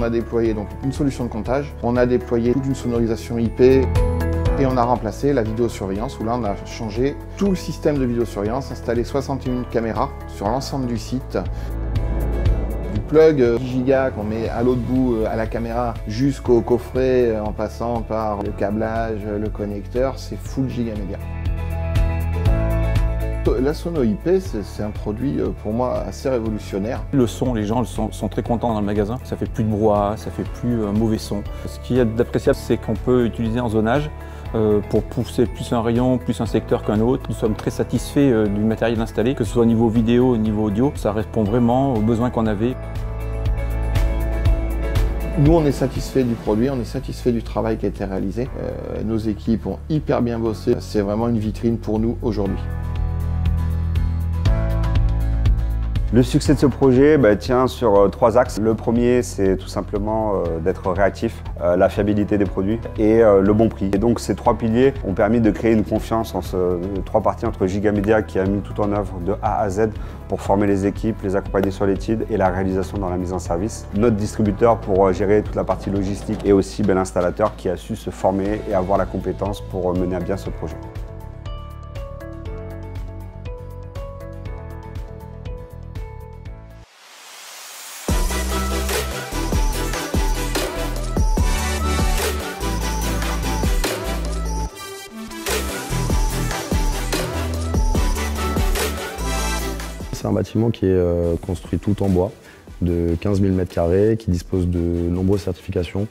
a déployé donc une solution de comptage, on a déployé toute une sonorisation IP et on a remplacé la vidéosurveillance où là on a changé tout le système de vidéosurveillance, installé 61 caméras sur l'ensemble du site. Du plug 10 Go qu'on met à l'autre bout à la caméra jusqu'au coffret en passant par le câblage, le connecteur, c'est full Gigamedia. La sono IP, c'est un produit pour moi assez révolutionnaire. Le son, les gens sont très contents dans le magasin. Ça fait plus de brouhaha, ça fait plus mauvais son. Ce qu'il y a d'appréciable, c'est qu'on peut utiliser en zonage pour pousser plus un rayon, plus un secteur qu'un autre. Nous sommes très satisfaits du matériel installé, que ce soit au niveau vidéo, au niveau audio. Ça répond vraiment aux besoins qu'on avait. Nous, on est satisfait du produit, on est satisfait du travail qui a été réalisé. Nos équipes ont hyper bien bossé. C'est vraiment une vitrine pour nous aujourd'hui. Le succès de ce projet tient sur 3 axes. Le premier, c'est tout simplement d'être réactif, la fiabilité des produits et le bon prix. Et donc ces 3 piliers ont permis de créer une confiance en 3 parties entre Gigamedia qui a mis tout en œuvre de A à Z pour former les équipes, les accompagner sur l'étude et la réalisation dans la mise en service. Notre distributeur pour gérer toute la partie logistique et aussi l'installateur qui a su se former et avoir la compétence pour mener à bien ce projet. C'est un bâtiment qui est construit tout en bois, de 15 000 m², qui dispose de nombreuses certifications,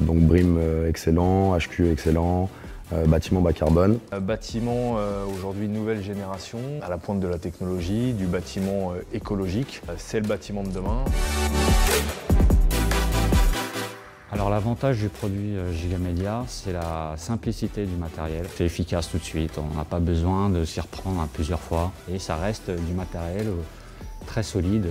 donc BREEAM excellent, HQ excellent, bâtiment bas carbone. Bâtiment aujourd'hui nouvelle génération, à la pointe de la technologie, du bâtiment écologique. C'est le bâtiment de demain. Alors l'avantage du produit Gigamedia, c'est la simplicité du matériel. C'est efficace tout de suite, on n'a pas besoin de s'y reprendre plusieurs fois. Et ça reste du matériel très solide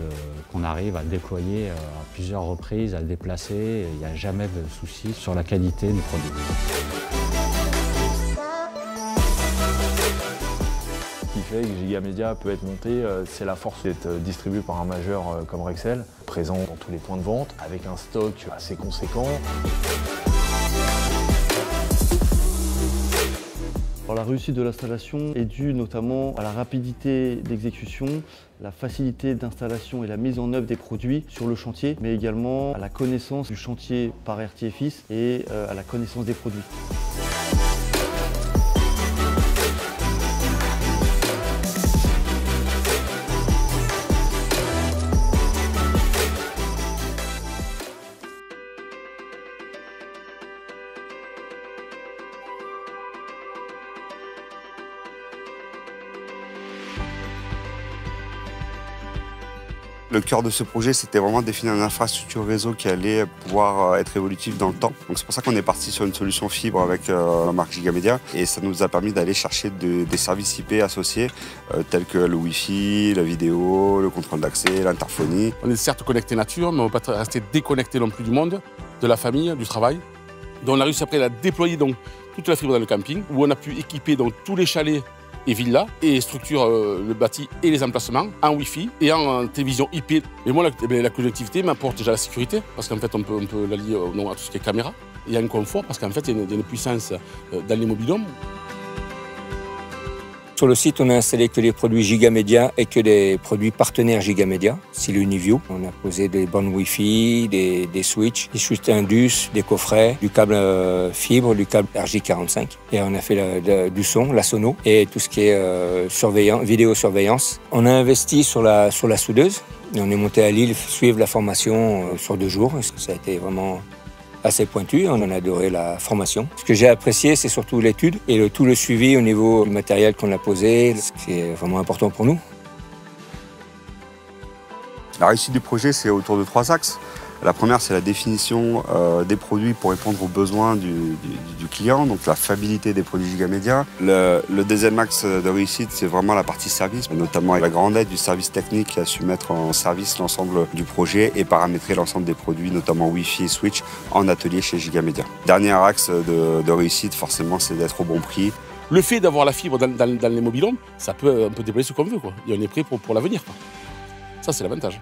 qu'on arrive à déployer à plusieurs reprises, à déplacer. Il n'y a jamais de souci sur la qualité du produit. Ce qui fait que Gigamedia peut être monté, c'est la force d'être distribué par un majeur comme Rexel, présent dans tous les points de vente, avec un stock assez conséquent. Alors, la réussite de l'installation est due notamment à la rapidité d'exécution, la facilité d'installation et la mise en œuvre des produits sur le chantier, mais également à la connaissance du chantier par RTFIS et à la connaissance des produits. Le cœur de ce projet, c'était vraiment de définir une infrastructure réseau qui allait pouvoir être évolutive dans le temps. Donc c'est pour ça qu'on est parti sur une solution fibre avec la marque Gigamedia et ça nous a permis d'aller chercher des services IP associés tels que le Wi-Fi, la vidéo, le contrôle d'accès, l'interphonie. On est certes connecté nature, mais on ne va pas rester déconnecté non plus du monde, de la famille, du travail. Donc on a réussi après à déployer donc toute la fibre dans le camping où on a pu équiper donc tous les chalets et villas et structure le bâti et les emplacements en Wi-Fi et en télévision IP. Et moi, la connectivité m'apporte déjà la sécurité parce qu'en fait, on peut la lier à tout ce qui est caméra. Il y a un confort parce qu'en fait, il y a une puissance dans les mobilhomes. Sur le site, on n'a installé que les produits Gigamedia et que des produits partenaires Gigamedia, c'est l'Uniview. On a posé des bornes Wi-Fi, des switches Indus, des coffrets, du câble fibre, du câble RJ45. Et on a fait du son, la sono et tout ce qui est vidéosurveillance. On a investi sur la soudeuse. Et on est monté à Lille suivre la formation sur 2 jours. Ça a été vraiment assez pointu, on a adoré la formation. Ce que j'ai apprécié, c'est surtout l'étude et tout le suivi au niveau du matériel qu'on a posé, ce qui est vraiment important pour nous. La réussite du projet, c'est autour de 3 axes. La première, c'est la définition des produits pour répondre aux besoins du client, donc la fiabilité des produits Gigamedia. Le deuxième axe de réussite, c'est vraiment la partie service, notamment avec la grande aide du service technique qui a su mettre en service l'ensemble du projet et paramétrer l'ensemble des produits, notamment Wi-Fi et Switch, en atelier chez Gigamedia. Dernier axe de réussite, forcément, c'est d'être au bon prix. Le fait d'avoir la fibre dans les mobilhomes, ça peut un peu déployer ce qu'on veut, quoi. Et on est prêt pour l'avenir. Ça, c'est l'avantage.